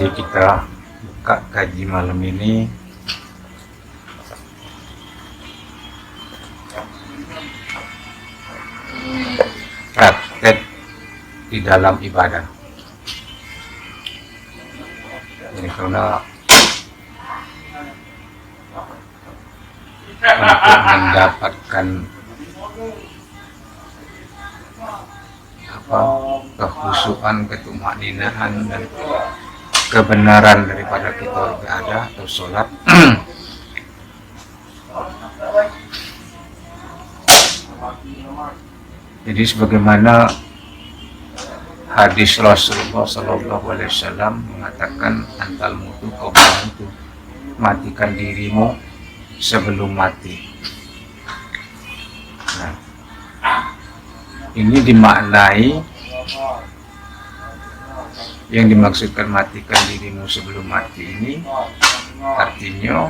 Jadi kita buka kaji malam ini praktek di dalam ibadah. Ini karena untuk mendapatkan kehusuan, ketumaninaan dan kebenaran daripada kita ibadah atau sholat. Jadi sebagaimana hadis Rasulullah SAW mengatakan antal mutu qabla mutu, matikan dirimu sebelum mati. Nah, ini dimaknai, yang dimaksudkan matikan dirimu sebelum mati ini artinya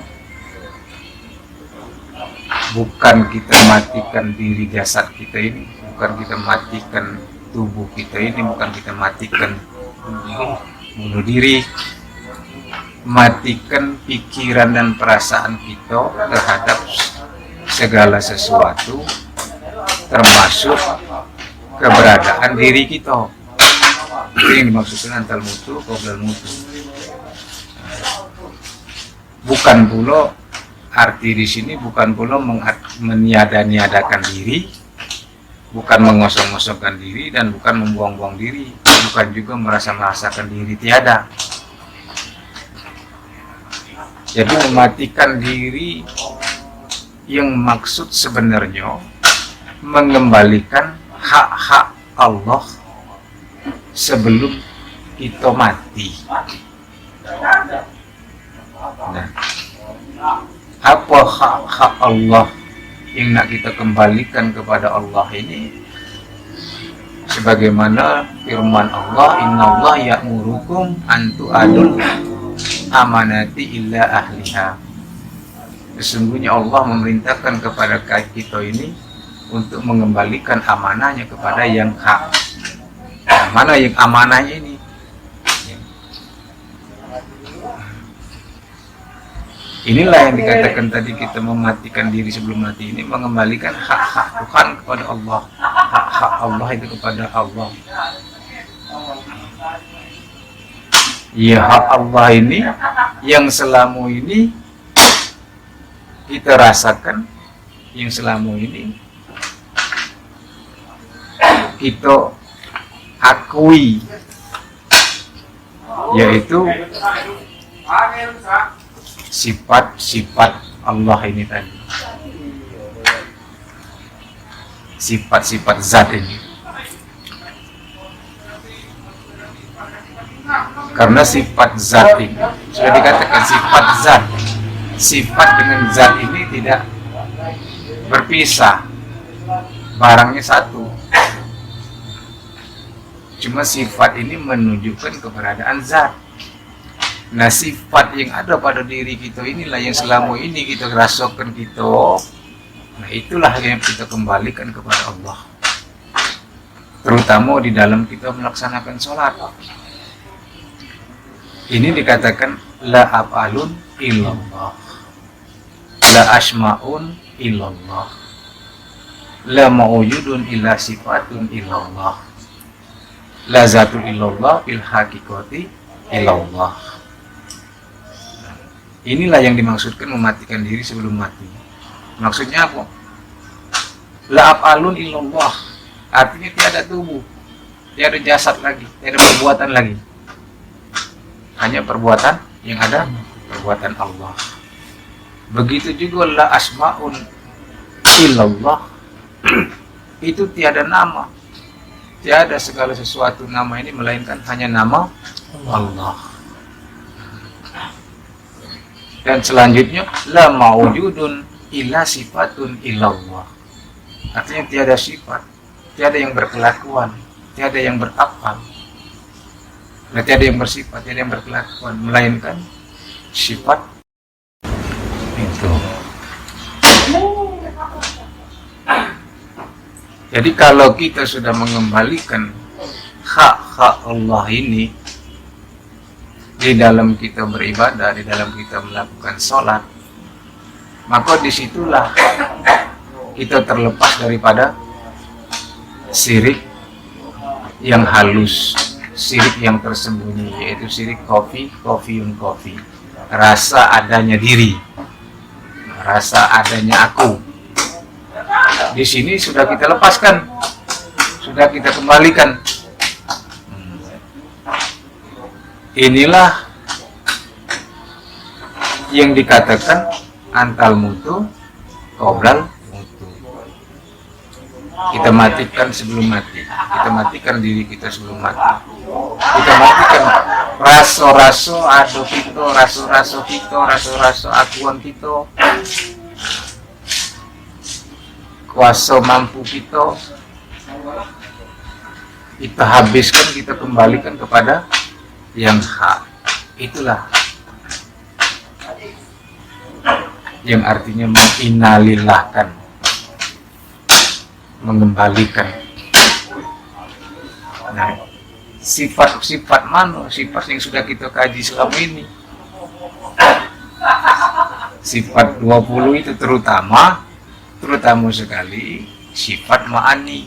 bukan kita matikan diri jasad kita ini, bukan kita matikan tubuh kita ini, bukan kita matikan bunuh diri, matikan pikiran dan perasaan kita terhadap segala sesuatu termasuk keberadaan diri kita. Itu yang dimaksudkan antal mutu qabla mutu. Bukan pula arti di sini bukan pula meniadakan diri, bukan mengosong-osongkan diri, dan bukan membuang-buang diri, bukan juga merasakan diri tiada. Jadi mematikan diri yang maksud sebenarnya mengembalikan hak-hak Allah sebelum kita mati. Nah, apa hak-hak Allah yang nak kita kembalikan kepada Allah ini? Sebagaimana firman Allah, innallaha ya'murukum an tu'adul amanati illa ahliha. Sesungguhnya Allah memerintahkan kepada kita ini untuk mengembalikan amanahnya kepada yang hak. Nah, mana yang amanahnya ini? Inilah yang dikatakan tadi, kita mematikan diri sebelum mati ini mengembalikan hak-hak Tuhan kepada Allah, hak-hak Allah itu kepada Allah. Ya, hak Allah ini yang selama ini kita rasakan, yang selama ini kita akui, yaitu sifat-sifat Allah ini tadi, sifat-sifat zat ini. Karena sifat zat ini sudah dikatakan sifat zat, sifat dengan zat ini tidak berpisah, barangnya satu. Cuma sifat ini menunjukkan keberadaan zat. Nah, sifat yang ada pada diri kita inilah yang selama ini kita rasakan kita. Nah, itulah yang kita kembalikan kepada Allah, terutama di dalam kita melaksanakan sholat. Ini dikatakan la af'alun illallah, la asma'un illallah, la ma'ujudun illa sifatun illallah, la zatul illallah fil haqiqati illallah. Inilah yang dimaksudkan mematikan diri sebelum mati. Maksudnya apa? La af'alun illallah, artinya tiada tubuh, tiada jasad lagi, tiada perbuatan lagi. Hanya perbuatan yang ada, perbuatan Allah. Begitu juga la asma'un illallah, itu tiada nama, tiada segala sesuatu nama ini melainkan hanya nama Allah. Dan selanjutnya la maujudun illa sifatun illallah, artinya tiada sifat, tiada yang berkelakuan, tiada yang berakal, nah, tiada yang bersifat, tiada yang berkelakuan, melainkan sifat itu. Jadi kalau kita sudah mengembalikan hak-hak Allah ini, di dalam kita beribadah, di dalam kita melakukan sholat, maka disitulah kita terlepas daripada syirik yang halus, syirik yang tersembunyi, yaitu syirik kofi, rasa adanya diri, rasa adanya aku. Di sini sudah kita lepaskan, sudah kita kembalikan. Inilah yang dikatakan antal mutu qoblal mutu. Kita matikan sebelum mati, kita matikan diri kita sebelum mati, kita matikan raso-raso ado kita, raso-raso kita, raso-raso akuan kita, kuasa mampu kita habiskan, kita kembalikan kepada yang hak. Itulah yang artinya menginalilahkan, mengembalikan. Nah, sifat-sifat mana? Sifat yang sudah kita kaji selama ini. Sifat 20 itu terutama sekali sifat ma'ani.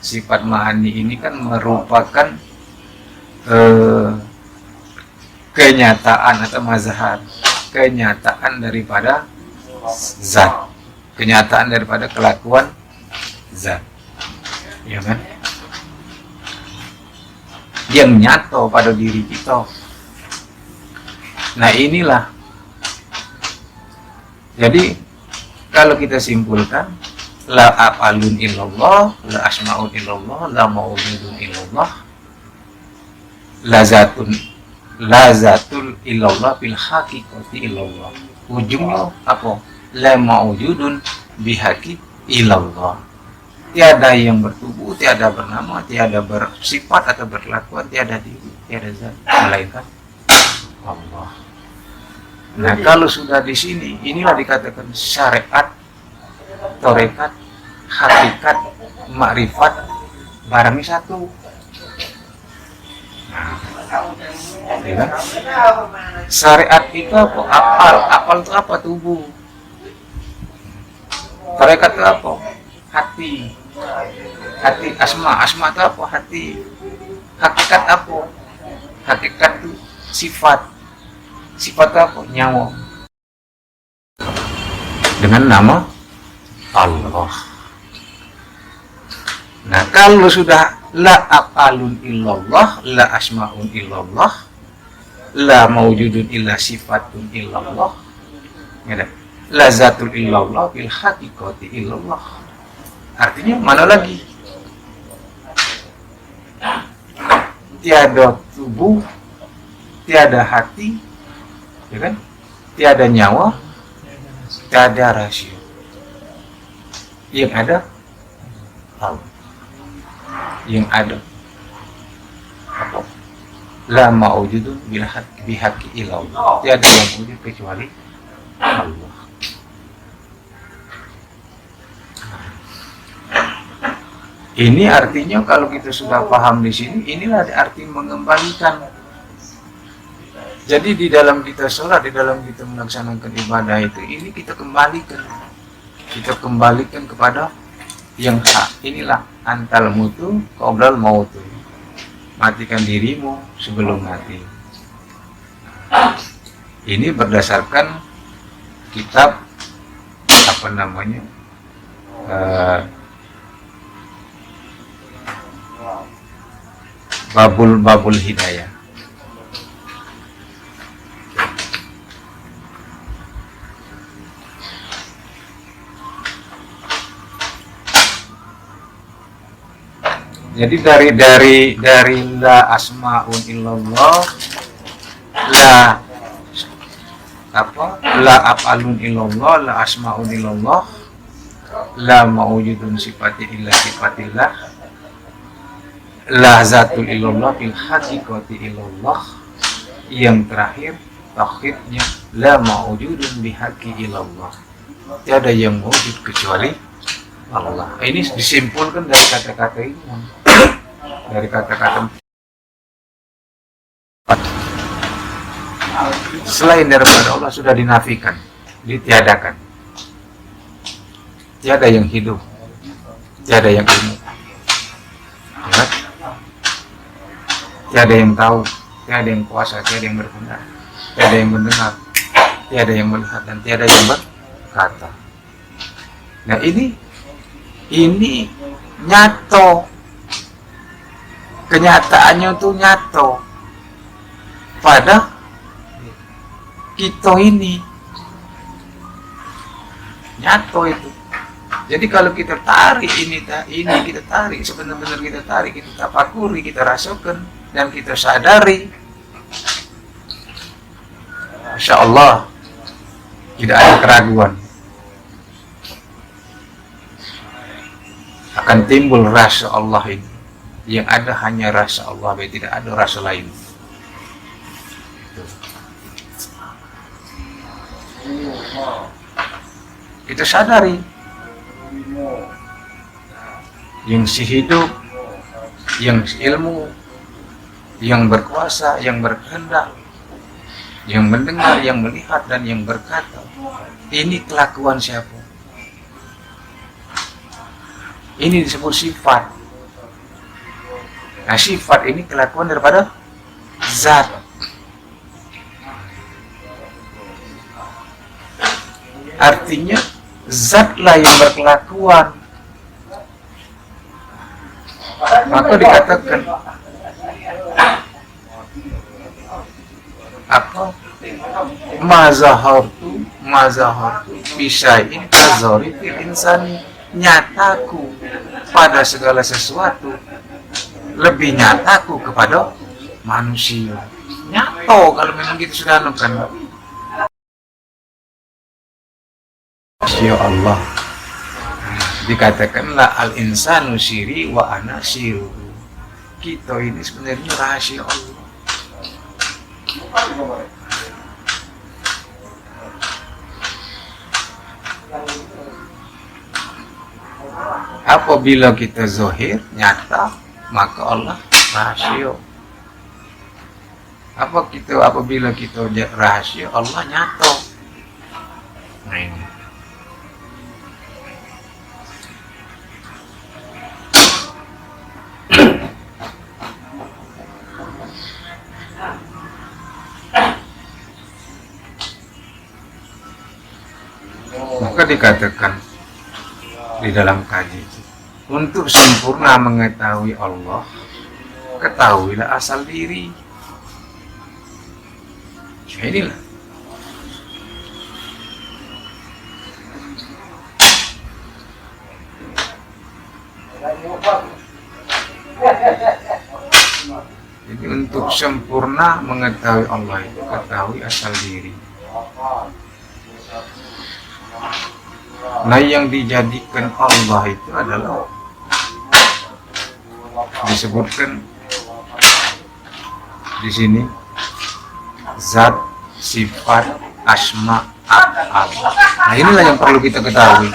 Sifat ma'ani ini kan merupakan kenyataan atau mazhar, kenyataan daripada zat, kenyataan daripada kelakuan zat, ya kan? Yang nyata pada diri kita. Nah, inilah. Jadi kalau kita simpulkan, la af'alun illallah, la asma'un illallah, la mawjudun illallah, lazatul illallah bil haqiqati illallah. Ujungnya apa? La mawjudun bihaqi illallah. Tiada yang bertubuh, tiada bernama, tiada bersifat atau berkelakuan, tiada diri, tiada zat melainkan Allah. Nah, kalau sudah di sini, inilah dikatakan syariat, torekat, hakikat, makrifat, barangnya satu. Ya kan? Syariat itu apa? Apal itu apa? Tubuh. Torekat itu apa? Hati. Asma itu apa? Hati. Hakikat apa? Hakikat itu sifat apa? Nyawa. Dengan nama Allah. Nah, kalau sudah la af'alun illallah, la asma'un illallah, la mawjudun illa sifatun illallah, la zatul illallah bil haqiqati illallah. Artinya mana lagi? Tiada tubuh, tiada hati, ya kan? Tiada nyawa, tiada rasio. Yang ada Allah. Yang ada apa? La ma'ujudun bihaqi illallah. Tiada yang wujud kecuali Allah. Ini artinya kalau kita sudah paham di sini, inilah arti mengembalikan. Jadi di dalam kita sholat, di dalam kita melaksanakan ibadah itu, ini kita kembalikan kepada yang hak. Inilah antal mutu qoblal mautu. Matikan dirimu sebelum mati. Ini berdasarkan kitab apa namanya? Babul Hidayah. Jadi dari la asma'un illallah, la af'alun illallah, la asma'un illallah, la mawjudun sifati illa sifatillah, la zatul illallah bil haqiqati illallah. Yang terakhir tauhidnya la mawjudun bihaqi illallah. Tiada yang wujud kecuali Allah. Ini disimpulkan dari kata-kata ini, dari kata-kata Selain daripada Allah sudah dinafikan, ditiadakan. Tiada yang hidup, tiada yang ilmu, ya? Tiada yang tahu, tiada yang kuasa, tiada yang berkehendak, tiada yang mendengar, tiada yang melihat, dan tiada yang berkata. Nah ini nyato, kenyataannya tuh nyato pada kita ini, nyato itu. Jadi kalau kita tarik ini kita tarik, sebenar-benar kita tarik, kita tapakuri, kita rasakan, dan kita sadari, Masya Allah, tidak ada keraguan. Akan timbul rasa Allah ini. Yang ada hanya rasa Allah, tidak ada rasa lain. Kita sadari yang si hidup, yang ilmu, yang berkuasa, yang berkehendak, yang mendengar, yang melihat, dan yang berkata. Ini kelakuan siapa? Ini disebut sifat. Nah, sifat ini kelakuan daripada zat. Artinya zatlah yang berkelakuan. Maka dikatakan apa? Mazahartu bisyai'in kazori fil insani. Nyataku pada segala sesuatu lebih nyataku kepada manusia. Nyato kalau memang gitu sudah kan. Ya Allah, dikatakanlah al-insanu siri wa ana siru. Kita ini sebenarnya rahasia Allah. Apabila kita zahir, nyata, maka Allah rahasia. Apabila kita rahasia, Allah nyata. Nah ini. Maka dikatakan di dalam kaji, untuk sempurna mengetahui Allah, ketahuilah asal diri. Inilah jadi untuk sempurna mengetahui Allah itu ketahui asal diri. Nah, yang dijadikan Allah itu adalah disebutkan di sini zat, sifat, asma, af'al. Nah, inilah yang perlu kita ketahui.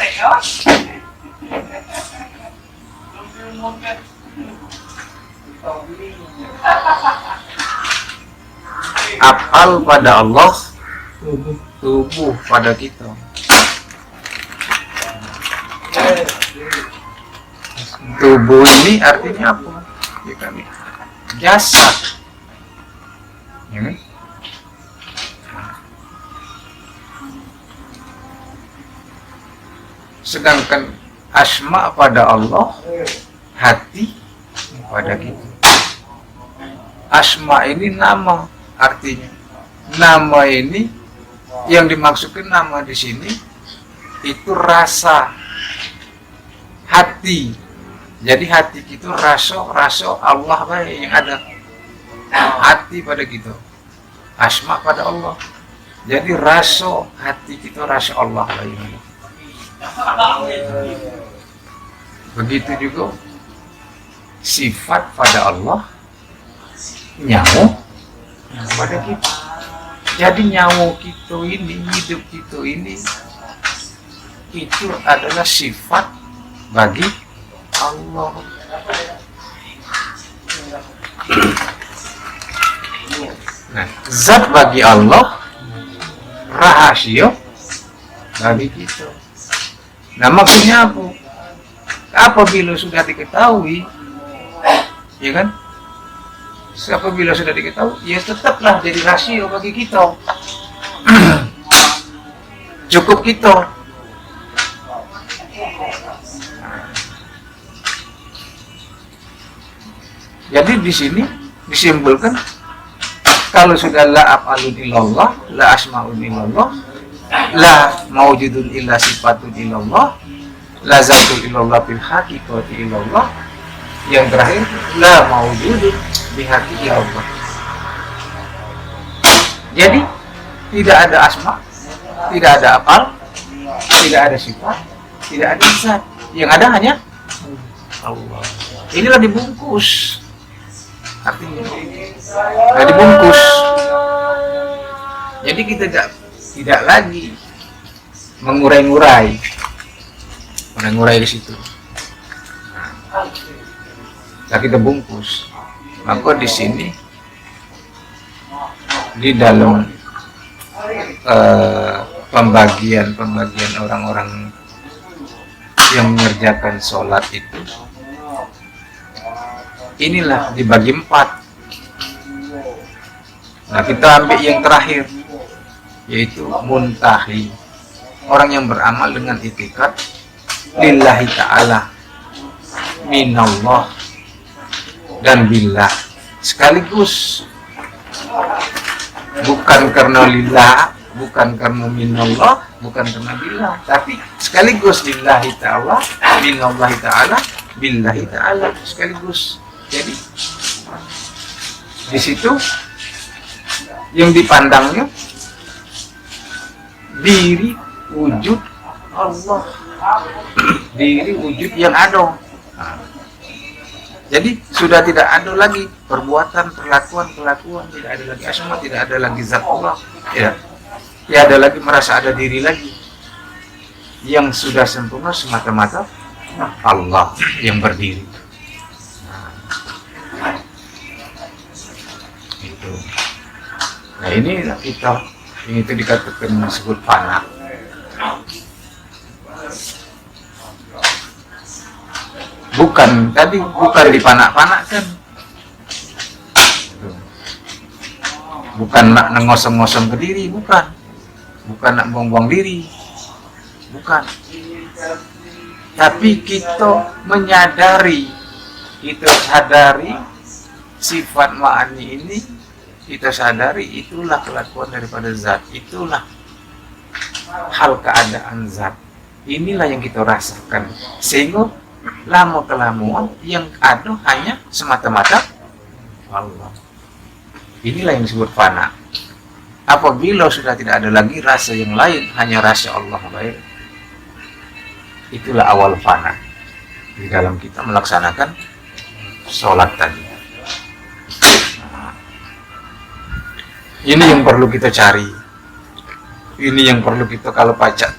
Af'al pada Allah, tubuh pada kita. Tubuh ini artinya apa? Ya kan? Jasad. Ya kan? Sedangkan asma pada Allah, hati pada kita. Asma ini nama, artinya nama ini yang dimaksudkan nama di sini itu rasa, hati. Jadi hati kita rasa Allah baik yang ada. Hati pada kita, asma pada Allah. Jadi rasa hati kita rasa Allah baik. Begitu juga sifat pada Allah, nyawa pada kita. Jadi nyawa kita ini, hidup kita ini, itu adalah sifat bagi Allah. Nah, zat bagi Allah, rahasia bagi kita. Nah, maksudnya apa? Apabila sudah diketahui, ya kan? Apabila sudah diketahui, ya tetaplah jadi rahasia bagi kita. Cukup kita. Jadi di sini disimpulkan kalau sudah la af'alun illallah, la asma'un illallah, la mawjudun illa sifatun illallah, la zatul illallah bil haqiqati illallah, yang terakhir la mawjudun bihaqi illallah. Jadi tidak ada asma, tidak ada af'al, tidak ada sifat, tidak ada zat. Yang ada hanya Allah. Inilah dibungkus. Artinya dibungkus. Jadi kita tidak lagi mengurai-ngurai di situ. Nah, kita bungkus. Maka di sini di dalam pembagian orang-orang yang mengerjakan sholat itu, inilah dibagi 4. Nah, kita ambil yang terakhir, yaitu muntahi, orang yang beramal dengan itikad lillahi ta'ala, minallah dan billah sekaligus, bukan karena lillah, bukan karena minallah, bukan karena billah, tapi sekaligus lillahi ta'ala, minallahi ta'ala, billahi ta'ala sekaligus. Jadi di situ yang dipandangnya diri wujud Allah, diri wujud yang ada. Jadi sudah tidak ada lagi perbuatan, perlakuan, tidak ada lagi asma, tidak ada lagi zat Allah, ya, tidak ada lagi merasa ada diri lagi. Yang sudah sempurna semata-mata Allah yang berdiri. Nah, ini kita ini itu dikatakan disebut fana. Bukan dipanak-panakkan. Bukan nak ngosong-ngosong ke diri, bukan nak buang-buang diri, bukan. Tapi kita menyadari, kita sadari sifat ma'ani ini, kita sadari itulah kelakuan daripada zat, itulah hal keadaan zat. Inilah yang kita rasakan, sehingga lama kelamaan yang ada hanya semata-mata Allah. Inilah yang disebut fana. Apabila sudah tidak ada lagi rasa yang lain, hanya rasa Allah baik, itulah awal fana di dalam kita melaksanakan sholat tadi. Ini yang perlu kita cari. Ini yang perlu kita, kalau baca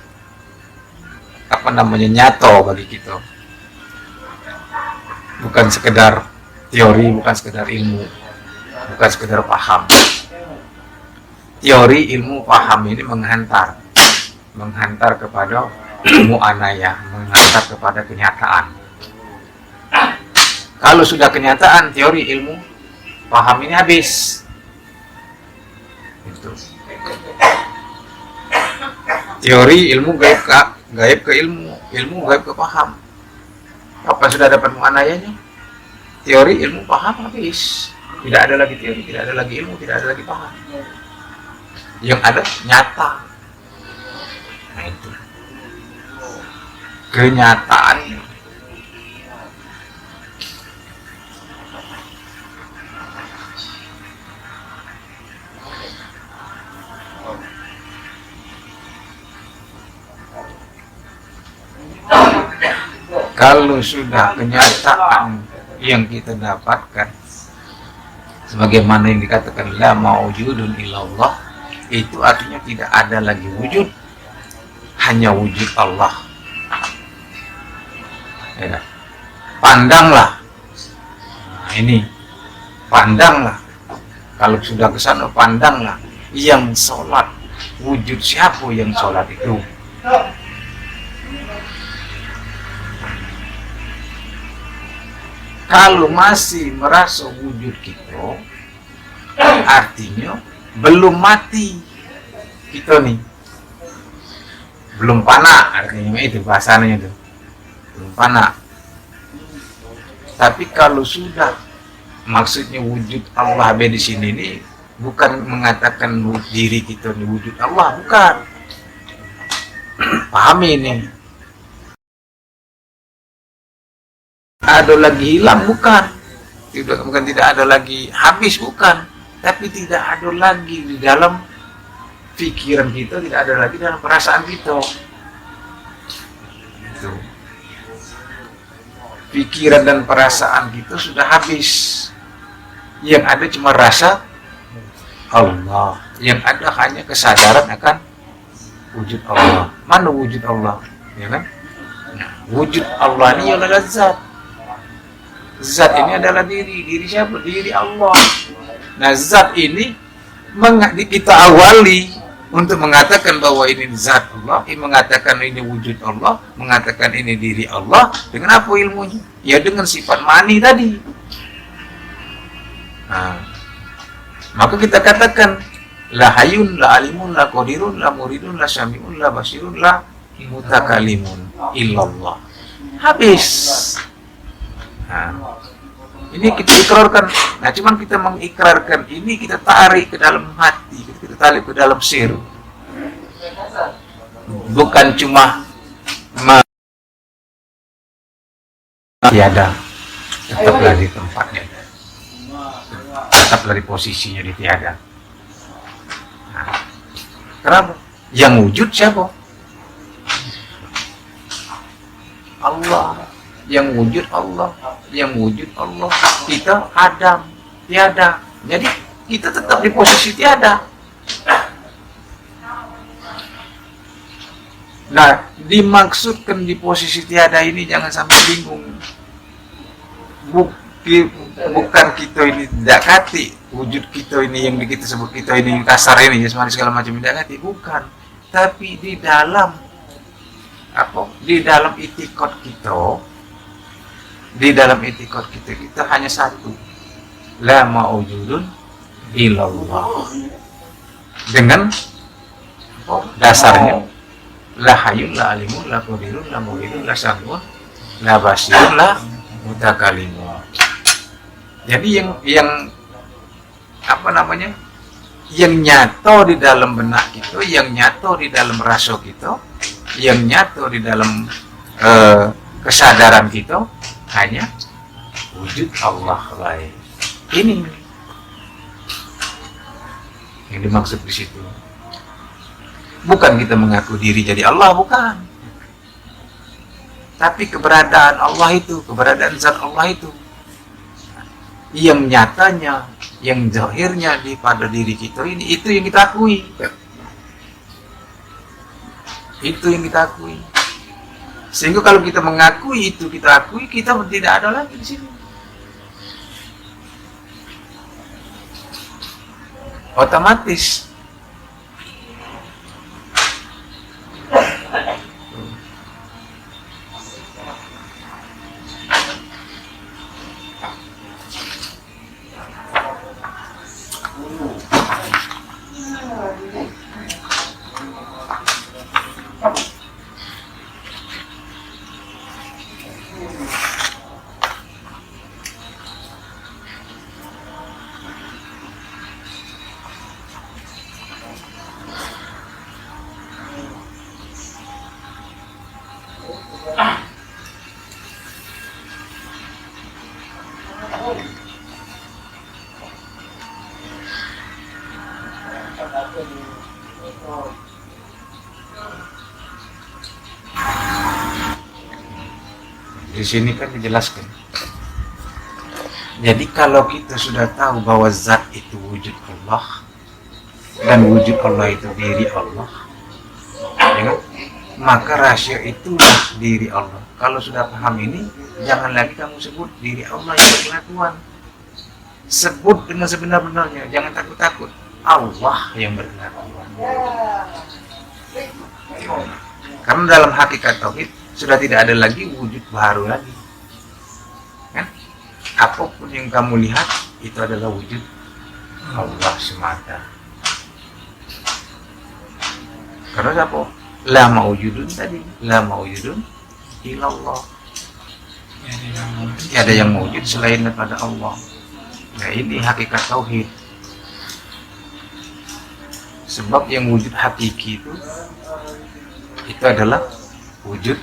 nyato bagi kita. Bukan sekedar teori, bukan sekedar ilmu, bukan sekedar paham. Teori, ilmu, paham ini menghantar kepada ilmu anaya, menghantar kepada kenyataan. Kalau sudah kenyataan, teori, ilmu, paham ini habis. Itu. Teori, ilmu gaib ke ilmu, ilmu gaib ke paham. Kapan sudah dapat muanayanya? Teori, ilmu, paham habis. Tidak ada lagi teori, tidak ada lagi ilmu, tidak ada lagi paham. Yang ada nyata. Nah, itu kenyataannya. Kalau sudah kenyataan yang kita dapatkan, sebagaimana yang dikatakan la mawjudun illallah, itu artinya tidak ada lagi wujud, hanya wujud Allah. Ya. Pandanglah, nah, ini pandanglah Kalau sudah ke sana pandanglah yang sholat, wujud siapa yang sholat itu. Kalau masih merasa wujud kita, artinya belum mati kita nih, belum pana, artinya itu bahasanya itu, belum pana. Tapi kalau sudah, maksudnya wujud Allah di sini nih bukan mengatakan diri kita nih wujud Allah, bukan. Pahami ini. Ada lagi hilang, bukan. Bukan tidak ada lagi habis, bukan. Tapi tidak ada lagi di dalam pikiran kita, tidak ada lagi dalam perasaan kita. Itu. Pikiran dan perasaan kita sudah habis. Yang ada cuma rasa Allah. Yang ada hanya kesadaran akan wujud Allah. Mana wujud Allah? Ya kan? Nah, wujud Allah ini adalah zat. Zat ini adalah diri. Diri siapa? Diri Allah. Nah, zat ini kita awali untuk mengatakan bahwa ini zat Allah, mengatakan ini wujud Allah, mengatakan ini diri Allah. Dengan apa ilmunya? Ya dengan sifat mani tadi. Nah, maka kita katakan la hayyun, la alimun, la qadirun, la muridun, la syami'un, la basirun, la mutakalimun illallah. Habis. Nah, ini kita ikrarkan. Nah, cuman kita mengikrarkan ini, kita tarik ke dalam hati, kita tarik ke dalam sir. Bukan cuma tiada, tetaplah di tempatnya, tetaplah di posisinya di tiada. Nah, kenapa? Yang wujud siapa? Allah. Yang wujud Allah, yang wujud Allah. Kita Adam, tiada. Jadi kita tetap di posisi tiada. Nah, dimaksudkan di posisi tiada ini jangan sampai bingung. Bukan kita ini tidak kati, wujud kita ini yang kita sebut kita ini kasar ini, jasmani segala macam tidak kati, bukan. Tapi di dalam apa? Di dalam itikad kita. Di dalam etikot kita hanya satu, la ma'ujudun illallah. Dengan dasarnya la hayyun, la alimun, la qadirun, la muridun, la syami'un, la basirun, la mutakalimun. Jadi yang apa namanya? Yang nyata di dalam benak kita, yang nyata di dalam rasa kita, yang nyata di dalam kesadaran kita hanya wujud Allah lain. Ini yang dimaksud di situ. Bukan kita mengaku diri jadi Allah, bukan. Tapi keberadaan Allah itu, keberadaan zat Allah itu, yang nyatanya, yang zahirnya di pada diri kita ini, itu yang kita akui. Itu yang kita akui. Sehingga kalau kita mengakui itu, kita akui, kita tidak ada lagi di sini. Otomatis. Di sini kan dijelaskan. Jadi kalau kita sudah tahu bahwa zat itu wujud Allah dan wujud Allah itu diri Allah, ya kan? Maka rahasia itulah diri Allah. Kalau sudah paham ini, jangan lagi kamu sebut diri Allah yang adalah Tuhan. Sebut dengan sebenar-benarnya, jangan takut-takut. Allah yang berkata. Karena dalam hakikat tauhid sudah tidak ada lagi wujud baru lagi. Kan? Apapun yang kamu lihat itu adalah wujud Allah semata. Karena apa? La maujudun tadi, la maujudun illallah. Tidak ada yang wujud selain daripada Allah. Nah, ini hakikat tauhid. Sebab yang wujud hakiki itu adalah wujud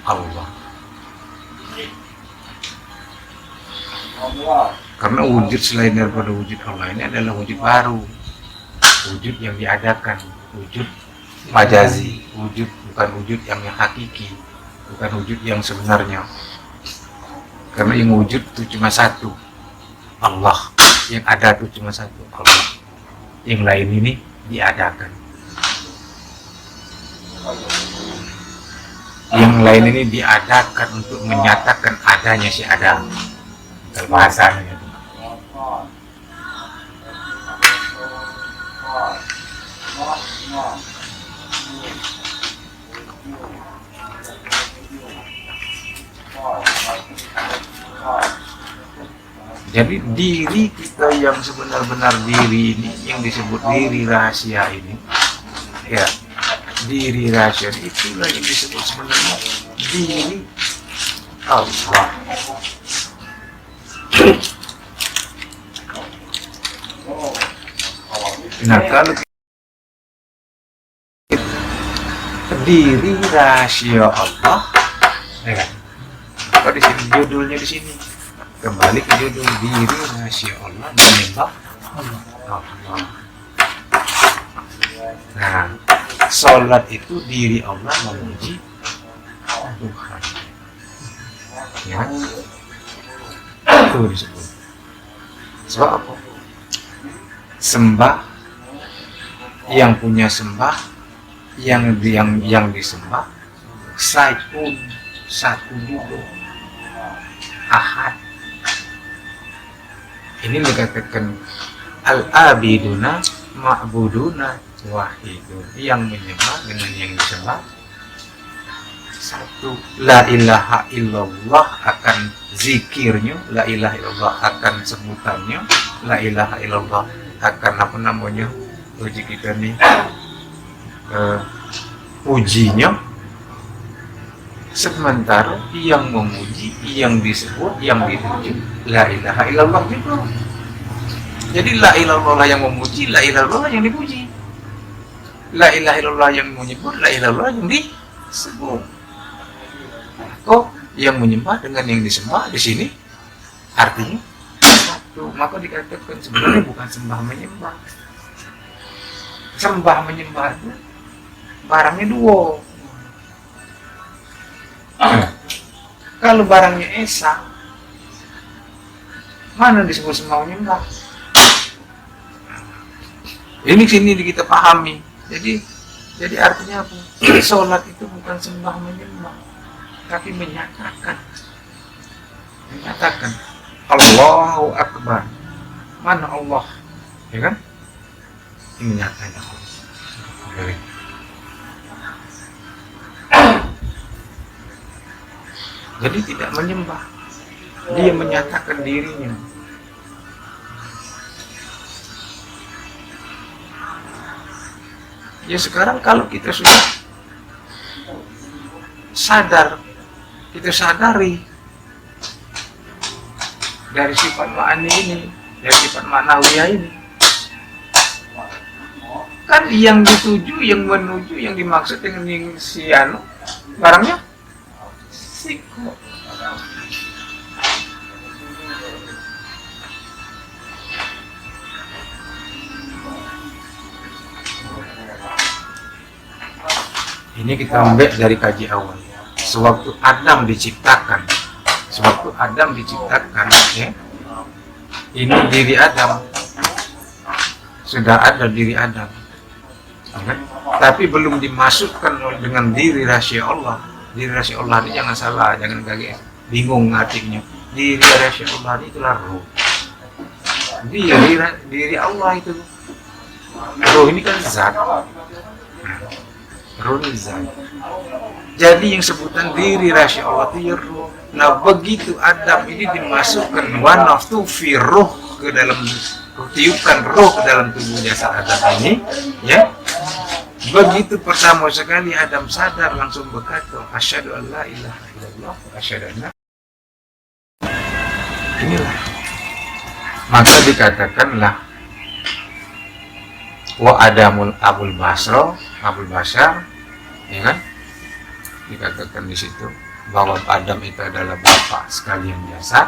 Allah. Karena wujud selain daripada wujud Allah ini adalah wujud baru, wujud yang diadakan, wujud majazi, wujud bukan wujud yang hakiki, bukan wujud yang sebenarnya. Karena yang wujud itu cuma satu, Allah. Yang ada itu cuma satu, Allah. Yang lain ini diadakan. Yang lain ini diadakan untuk menyatakan adanya si Adam. Kalau bahasanya itu. Jadi diri kita yang sebenar-benar diri ini, yang disebut diri rahasia ini, ya, diri rahasia itulah yang disebut sebenarnya diri Allah. Nah, kalau diri rahasia Allah, ya kan? Kalau di sini judulnya di sini. Kembali ke judul diri rahasia Allah menyembah Allah. Nah, sholat itu diri Allah memuji Tuhan. Ya, itu disebut. Sebab apa? Sembah, yang punya sembah, yang disembah, satu juga, ahad. Ini dikatakan al-abiduna ma'buduna wahidun, yang menyembah dengan yang disembah satu. La ilaha illallah akan zikirnya, la ilaha illallah akan sebutannya, la ilaha illallah akan apa namanya puji kita nih, pujinya. Sementara yang memuji, yang disebut, yang dipuji la ilaha illallah juga. Jadi la ilaha illallah yang memuji, la ilaha illallah yang dipuji, la ilaha illallah yang menyebut, la ilaha illallah yang disebut. Kok yang menyembah dengan yang disembah di sini artinya satu. Maka dikatakan sebenarnya bukan sembah menyembah. Sembah menyembah itu barangnya dua. Kalau barangnya esa, mana disebut sembah menyembah? Ini sini kita pahami. Jadi artinya apa? Sholat itu bukan sembah menyembah, tapi menyatakan Allahu Akbar. Mana Allah? Ya kan? Ini menyatakan. Jadi tidak menyembah, dia menyatakan dirinya. Ya sekarang kalau kita sudah sadar, kita sadari dari sifat ma'ani ini, dari sifat ma'nawiyah ini, kan yang dituju, yang menuju, yang dimaksud dengan yang siano barangnya siko. Ini kita ambil dari kaji awal. Sewaktu Adam diciptakan, ya, ini diri Adam, sudah ada diri Adam, ya, tapi belum dimasukkan dengan diri rahasia Allah. Diri rahasia Allah ini jangan salah, jangan kaget, bingung artinya. Diri rahasia Allah ini itulah ruh. diri Allah itu. Roh ini kan zat. Roh ini zat. Jadi yang sebutan diri rahasia Allah itu ya roh. Nah begitu Adam ini dimasukkan wanaftu fi roh ke dalam, tiupkan roh ke dalam tubuh jasad Adam ini, ya. Begitu pertama sekali Adam sadar langsung berkata, asyhadu an la ilaha illallah wa asyhadu anna. Inilah. Maka dikatakanlah wa adamul abul basar, ya kan? Dikatakan di situ bahwa Adam itu adalah bapak sekalian jasad,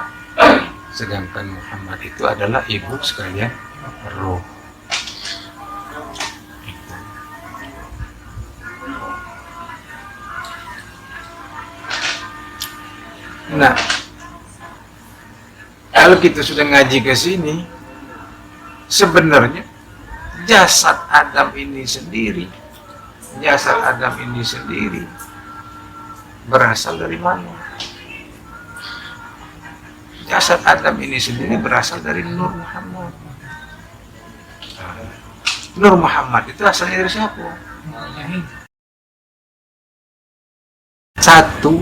sedangkan Muhammad itu adalah ibu sekalian roh. Nah, kalau kita sudah ngaji ke sini, sebenarnya jasad Adam ini sendiri berasal dari mana? Jasad Adam ini sendiri berasal dari Nur Muhammad. Nur Muhammad itu asalnya dari siapa? Satu,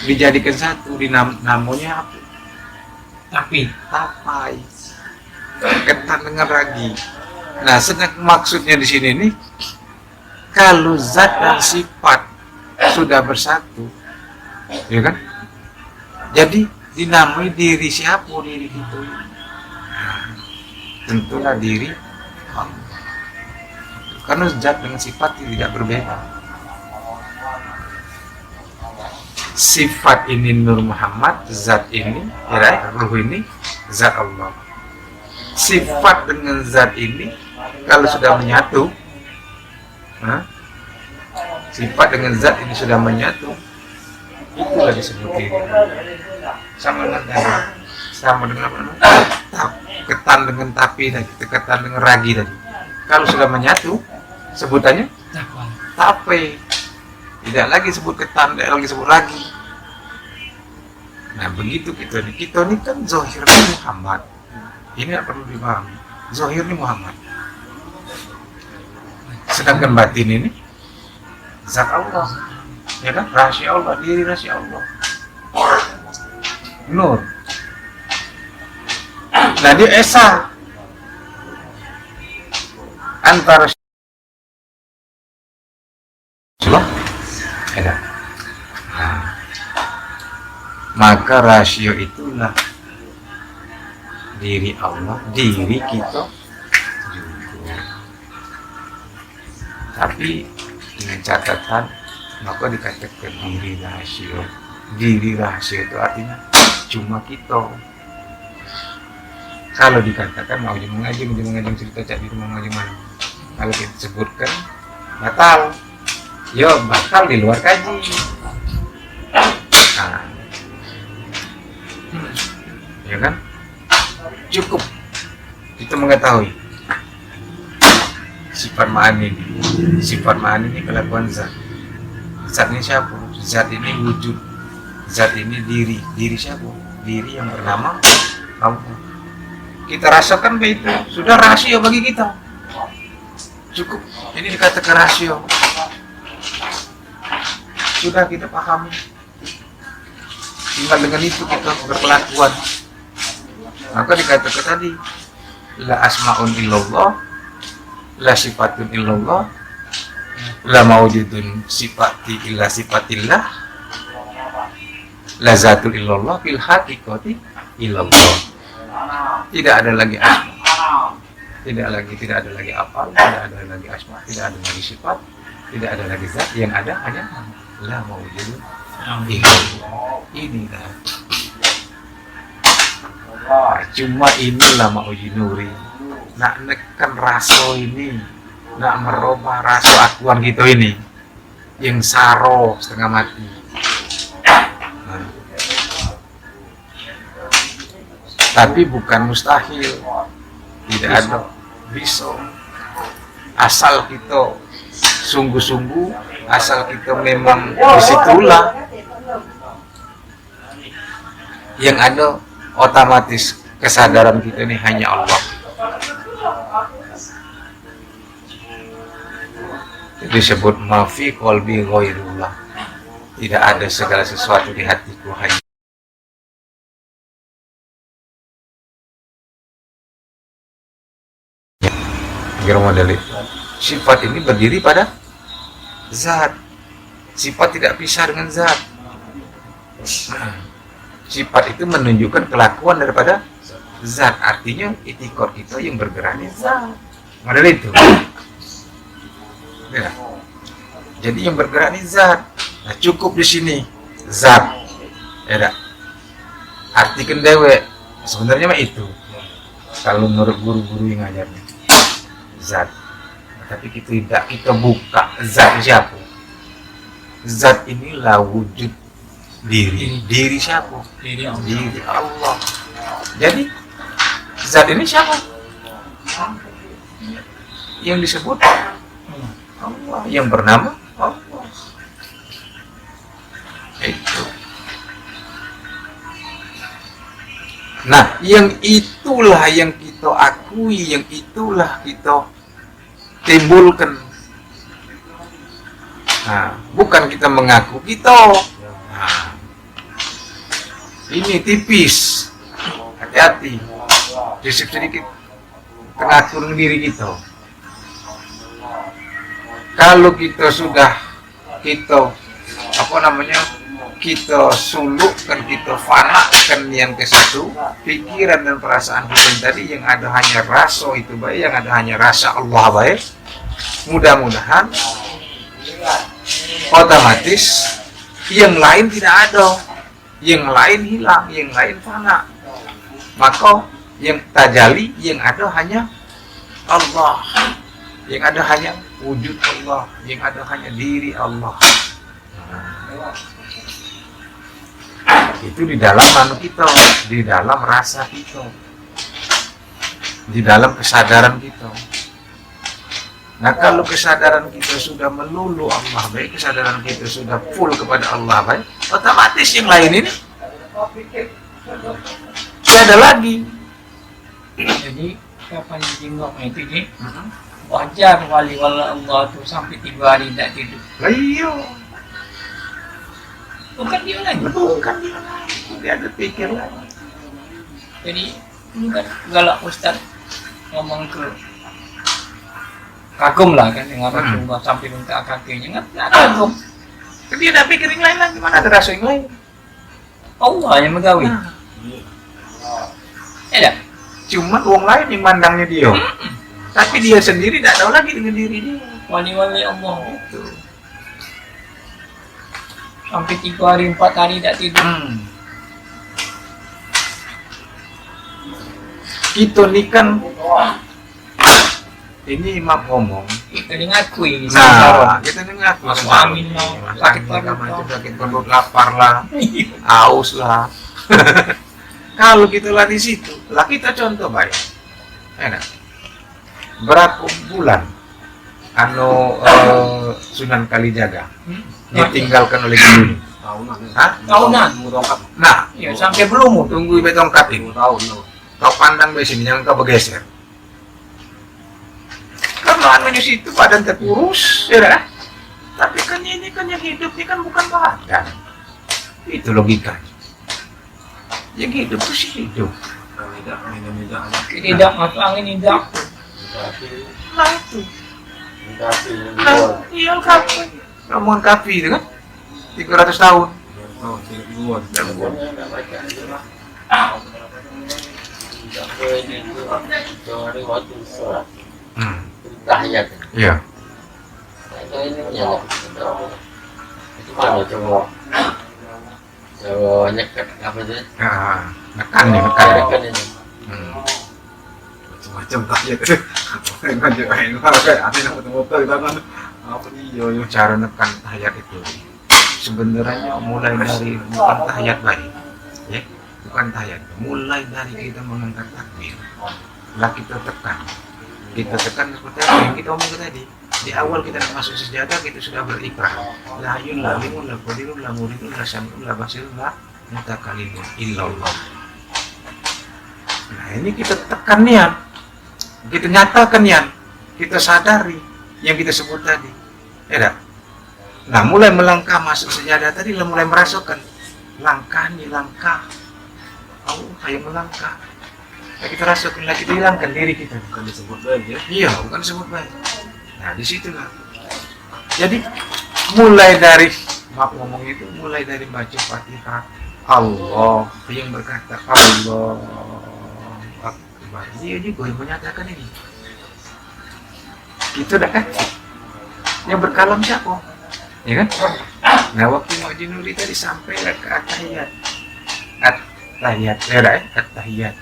dijadikan satu, namanya apa? Tapai. Ketan dengan ragi. Nah, sedang maksudnya di sini nih, kalau zat dan sifat sudah bersatu, ya kan? Jadi dinamai diri siapa? Diri itu. Nah, tentulah diri Allah. Karena zat dengan sifat tidak berbeda. Sifat ini Nur Muhammad, zat ini, ya, ruh ini, zat Allah. Sifat dengan zat ini kalau sudah menyatu, sifat dengan zat ini sudah menyatu, itulah disebut diri. Sama dengan apa? Ketan dengan tapi tadi, ketan dengan ragi tadi. Kalau sudah menyatu, sebutannya tape. Tidak lagi sebut ketan, tidak lagi sebut ragi. Nah begitu kita ini kan zahirnya Muhammad. Ini tidak perlu dipahami. Zahir ini Muhammad. Sedangkan batin ini zat Allah, ya kan? Rahasia Allah, diri rahasia Allah. Nur. Nah dia esa antara maka rasio itulah diri Allah, diri kita juga. Tapi dengan catatan, maka dikatakan diri rasio. Diri rasio itu artinya cuma kita. Kalau dikatakan mau mengaji cerita cak di rumah ngaji malam. Kalau kita sebutkan batal, yo batal di luar kaji. Nah, ya kan? Cukup kita mengetahui sifat ma'ani ini kelakuan zat. Zat ini siapa? Zat ini wujud. Zat ini diri siapa? Diri yang bernama Allah. Kita rasakan begitu, sudah rahasia bagi kita. Cukup, ini dikatakan rahasia. Sudah kita pahami. Tinggal dengan itu kita berkelakuan. Maka dikatakan tadi, la asma'un illallah, la sifatun illallah, la maujudun sifati illa sifatillah, la zatul illallah fil haqiqati illallah. Tidak ada lagi asma, tidak ada lagi apa, tidak ada lagi asma, tidak ada lagi sifat, tidak ada lagi zat, yang ada hanya la maujudun illallah. Inilah. Cuma inilah maujinuri. Nak nekan raso ini, nak merubah raso akuan kita ini, yang saro setengah mati. Nah. Tapi bukan mustahil, tidak ada, bisa. Asal kita sungguh-sungguh, asal kita memang disitulah yang ada. Otomatis kesadaran kita ini hanya Allah. Disebut mafi qalbi ghairullah. Tidak ada segala sesuatu di hatiku hanya modeli. Sifat ini berdiri pada zat. Sifat tidak pisah dengan zat. Sifat itu menunjukkan kelakuan daripada zat. Artinya itikad kita yang bergerak di zat. Model itu. Ya. Jadi yang bergerak di zat. Nah, cukup di sini zat. Ya. Artikan dewe. Sebenarnya mah itu. Kalau menurut guru-guru yang ngajarnya. Zat. Tapi kita tidak, kita buka zat siapa? Zat inilah wujud diri siapa? Diri Allah. Jadi zat ini siapa? Yang disebut Allah, yang bernama Allah. Itu. Nah, yang itulah yang kita akui, yang itulah kita timbulkan. Nah, bukan kita mengaku kita. Nah, ini tipis. Hati-hati. Disip sedikit mengatur diri kita. Kalau kita sudah kita sulukkan, kita fanakan yang ke situ, pikiran dan perasaan kita tadi yang ada hanya rasa itu baik, yang ada hanya rasa Allah baik, mudah-mudahan otomatis yang lain tidak ada, yang lain hilang, yang lain fana, maka yang tajali yang ada hanya Allah, yang ada hanya wujud Allah, yang ada hanya diri Allah. Itu di dalam manu kita, di dalam rasa kita, di dalam kesadaran kita. Nah, kalau kesadaran kita sudah melulu Allah baik, kesadaran kita sudah full kepada Allah baik, otomatis yang lain ini tidak ada lagi. Jadi kapan dijengoknya itu ji, wajar wali Allah itu sampai 3 hari tidak tidur. Iya. Bukan dia lagi. Bukan dia lagi. Dia ada pikir lagi. Jadi ini kan galak Ustaz ngomong ke kagum lah kan dengan Rasulullah sampai minta kakinya, nggak kagum. Dia ada pikir yang lain lagi, mana ada rasa yang lain. Allah yang megawi. Ya. Cuma orang lain yang mandangnya dia. Tapi dia sendiri tidak tahu lagi dengan diri dia. Wali-wali Allah itu. Sampai 3 hari 4 hari tidak tidur. Kita ni kan ini imam ngomong. Kita ngakui. Nah, kita ngakui. Masuk angin lah, sakit perut, lapar lah, haus lah. Kalau kita lah di situ, lah kita contoh baik. Enak. Berapa bulan Sunan Kalijaga ditinggalkan oleh Guru? Tahunan. Nah, ya sampai belum tunggu betongkat ini. Kau pandang di sini yang kau bergeser. Karena di situ badan terkurus, ya kan? Tapi kan ini kan yang hidup ini kan bukan badan. Itu logika. Yang hidup itu sih hidup. Tidak masuk angin tidak. Nah itu. Nah, iya kafe. Ramuan kafe itu kan 300 tahun. Oh, 1000-an. Tahiyat. Iya. Itu ini ya. Itu mana coba? Coba nyekat apa sih? Nekan ini. Macam tahiyat itu. Kan juga ini kayak ada yang motor kita kan. Apa nih yo cara nekan tahiyat itu. Sebenarnya mulai dari bukan tahiyat baik. Ya, bukan tahiyat. Mulai dari kita mengangkat takbir. Lah kita tekan seperti apa yang kita omong tadi. Di awal kita masuk sejadah kita sudah berikrar. La hayyun la qayyum la qadirun la muridun la sami'un la basirun la mutakallimun illallah. Nah ini kita tekan niat. Kita nyatakan yang kita sadari, yang kita sebut tadi. Ya tak? Nah, mulai melangkah masuk sejadah tadi, mulai merasakan langkah nih, langkah. Oh, ayo melangkah. Nah, kita rasakan lagi, kita hilangkan diri kita. Bukan disebut baik ya. Iya, bukan disebut baik. Nah, disitulah. Jadi, mulai dari, maaf ngomong itu, mulai dari baca Fatihah, Allah yang berkata Allah Akbar. Dia juga yang menyatakan ini. Itu dah kan? Yang berkalam siapa? Ya kan? Nah, waktu Mu'ji Nuri tadi sampai ke at-tahiyat. At-tahiyat, at-tahiyat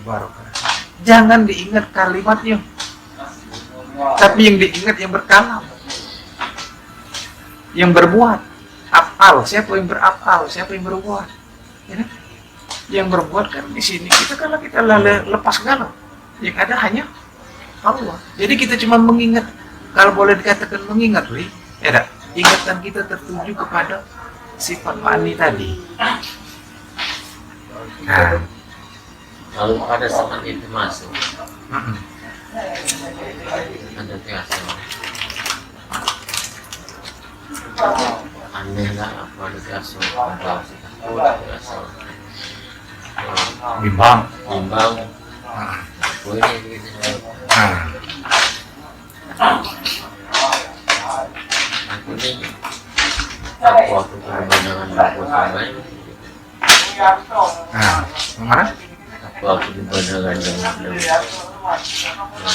Barakah. Jangan diingat kalimatnya, tapi yang diingat yang berkalam, yang berbuat. Afal, siapa yang berafal, siapa yang berbuat, ya kan? Yang berbuat kan di sini kita, kalau kita lepas galau, yang ada hanya Allah. Jadi kita cuma mengingat, kalau boleh dikatakan mengingat, ya tak? Ingatan kita tertuju kepada sifat ma'ani tadi. Nah, Lalu pada saat itu masuk, ada biasa. Aneh lah apa ada biasa, biasa. bimbang. Bimbang, Nah, boleh gitu. Aku ni, aku berpandangan aku sampai. kemana? Aku berpandangan dengan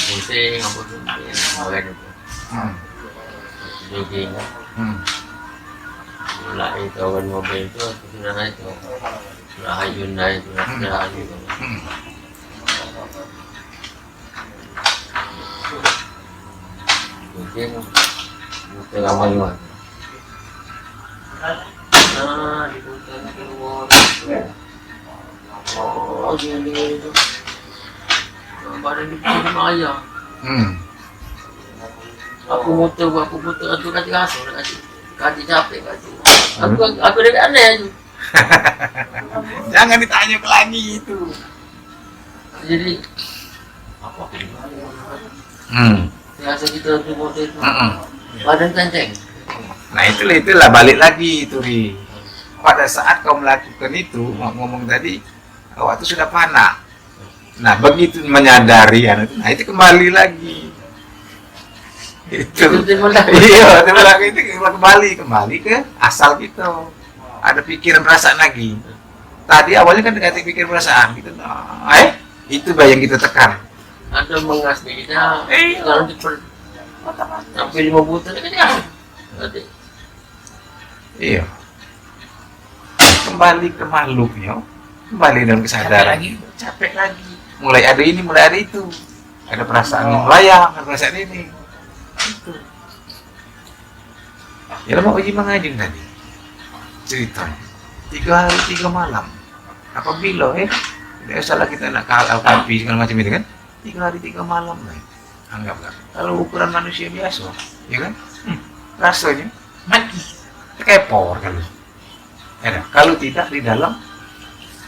pusing, aku pusing, itu. Jadi, mulai kawan mobil itu, aku sudah naik tu, sudah Hyundai itu, sudah hari itu. Mungkin bukan lama juga. Diputar keluar. Oh, jadi itu. Badan di sini ayah. Aku muter, aku kasih kasur, kasih capek, kasih. Aku dari aneh itu. Jangan ditanya lagi itu. Jadi apa aku dimana? Biasa kita tuh motor itu. Badan kenceng. Nah, itulah balik lagi itu, Ri. Pada saat kau melakukan itu, ngomong tadi, waktu sudah panas. Nah, begitu menyadari, nah itu kembali lagi. Itu. Iya, itu kembali ke asal kita. Ada pikiran perasaan lagi. Tadi awalnya kan negatif pikiran perasaan gitu. Itu yang kita tekan. Ada mengasihnya. Kalau sampai 5 bulan kan ya. Iya. Kembali ke makhluknya, kembali dalam kesadaran. Capek lagi. Mulai ada ini, mulai ada itu. Ada perasaan yang melayang, ada perasaan ini. Itu. Ya lama uji mengajeng tadi. Cerita 3 hari 3 malam. Apabila tidak salah kita nak al-kafi segala macam itu kan, 3 hari 3 malam lah. Anggaplah. Kalau ukuran manusia biasa, ya kan? Rasanya mati. Kayak power kalau. Ya, kalau tidak di dalam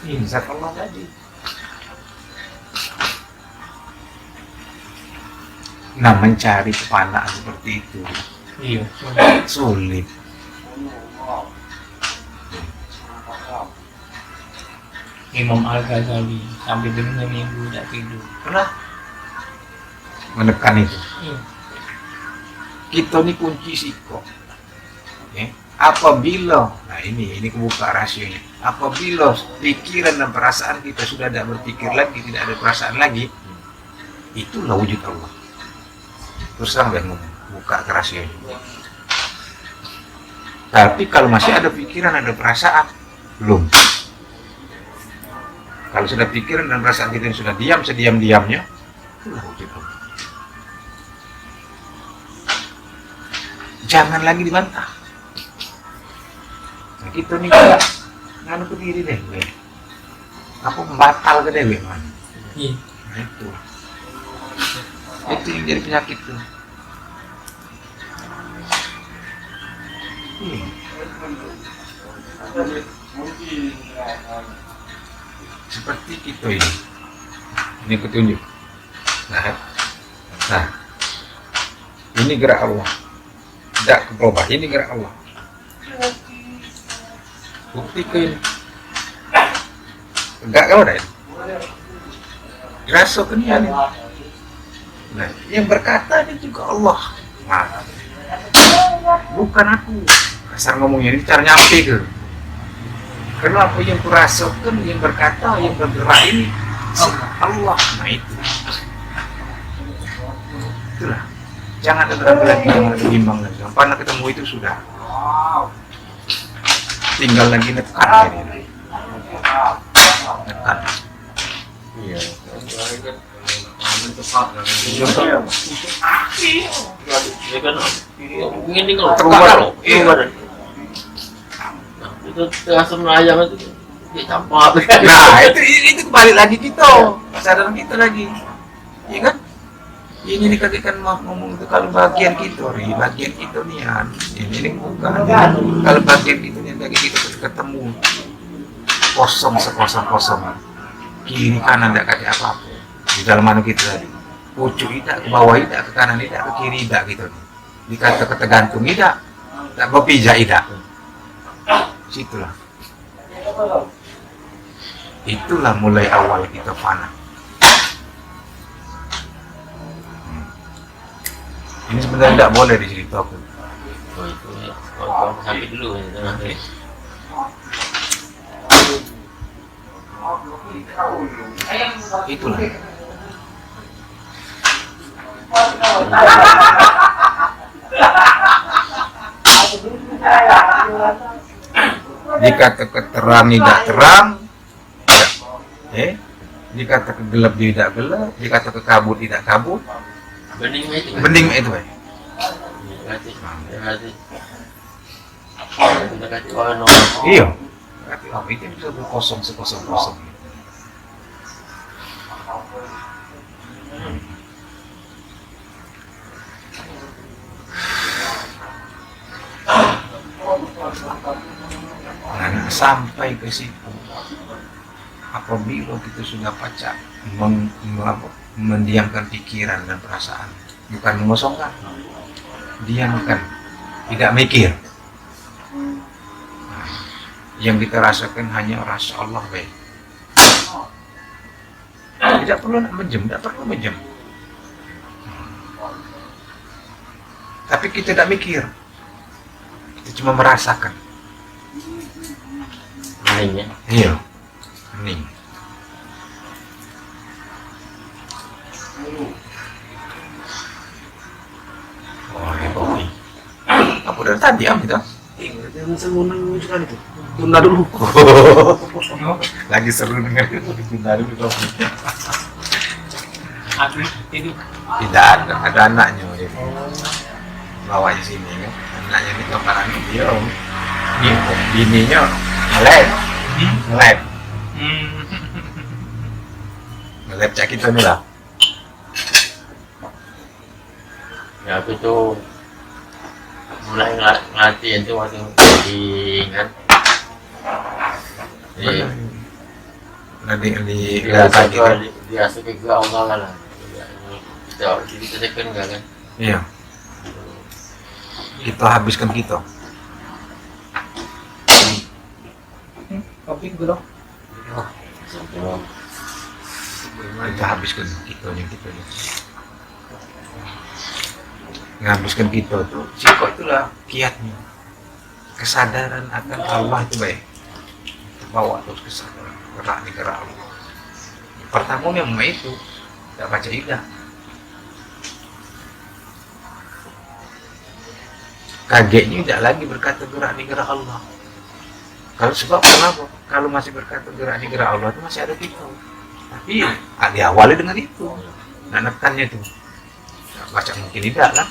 insya Allah tadi. Nah, mencari kepanaan seperti itu, Iya, sulit. Imam Al-Ghazali sampai 2 minggu tidak tidur. Kenapa? Menekan itu. Iya. Kita ini kunci siko. Ya. Apabila, nah ini kebuka rahasianya. Apabila pikiran dan perasaan kita sudah tidak berpikir lagi, tidak ada perasaan lagi, itulah wujud Allah. Terus terang dan buka rahasianya. Tapi kalau masih ada pikiran, ada perasaan, belum. Kalau sudah pikiran dan perasaan kita yang sudah diam, sediam-diamnya, itulah wujud Allah. Jangan lagi dibantah. Nah, kita nih juga nganu ke diri deh, aku membatal ke dewe man. Iya. Nah, itu yang jadi penyakit tuh. Seperti kita ini petunjuk. Nah, Nah, ini gerak Allah. Tidak berubah, ini gerak Allah. Buktikan. Enggak kalau ada. Rasakan ya nih. Nah, yang berkata ini juga Allah. Nah, bukan aku. Asal ngomongnya ini cara nyampe ke. Kenapa yang kurasakan, yang berkata, yang bergerak ini Allah. Nah itu. Itulah. Jangan ada ragu lagi, jangan ada bimbang lagi. Karena ketemu itu sudah. Tinggal lagi nekan ini. Nekan. Iya. Ya kan, ingin tinggal Terubah. loh. Iya. Itu asam ayam itu dia campur. Nah itu kembali lagi kita. Kesadaran kita lagi. Iya kan? Ini dikatakan mau ngomong itu kalau bagian kita, bagian kita nih ya. Ini bukan. Kalau bagian kita nih lagi kita ketemu kosong sekosong. Kiri kanan tidak ada apa-apa. Di dalam mana kita tadi. Pucuk tidak, ke bawah tidak, ke kanan tidak, ke kiri tidak gitu. Dikata ketergantung tidak, tak berpijak tidak. Situlah. Itulah mulai awal kita fana. Ini sebenarnya tidak boleh diceritakan. Oh itu ya, kalau sampai dulu ya nanti. Itulah. Dikata terang tidak terang, dikata gelap tidak gelap, dikata kabut tidak kabut. Bening itu. Bening itu, Pak. Iya. Itu bisa berkosong sekosong. Nah, sampai ke situ, apabila kita sudah baca mendiamkan pikiran dan perasaan, bukan mengosongkan, diamkan, tidak mikir. Nah, yang kita rasakan hanya rasa Allah baik. Tidak perlu menjem. Tapi kita tidak mikir, kita cuma merasakan. Lainnya. Iya, hening. Oh, ini kopi. Apa dari tadi am kita? Jangan semuanya sekali itu. Tunda dulu. Lagi seru dengar tunda dulu kopi. Aku itu Tidak ada anaknya. Bawa di sini kan. Anaknya ini kemarin dia. Bininya nge-lab cak kita nih lah. Ya aku tuh mulai ngelatih itu waktu di kan. Di Dia suka ke awal lah. Kita tekan kan. Iya. Kita habiskan kita. kopi belum. Kita habiskan kita. Menghabiskan kita tuh, Ciko itulah kiatnya. Kesadaran akan Allah itu baik. Terbawa terus kesadaran, gerak Allah. Pertama memang itu, tidak baca ilah. Kagetnya tidak lagi berkata gerak Allah. Kalau sebab kenapa? Kalau masih berkata gerak Allah itu masih ada kita. Tapi diawali dengan itu. Nah, nekannya itu. Baca mungkin tidak lah.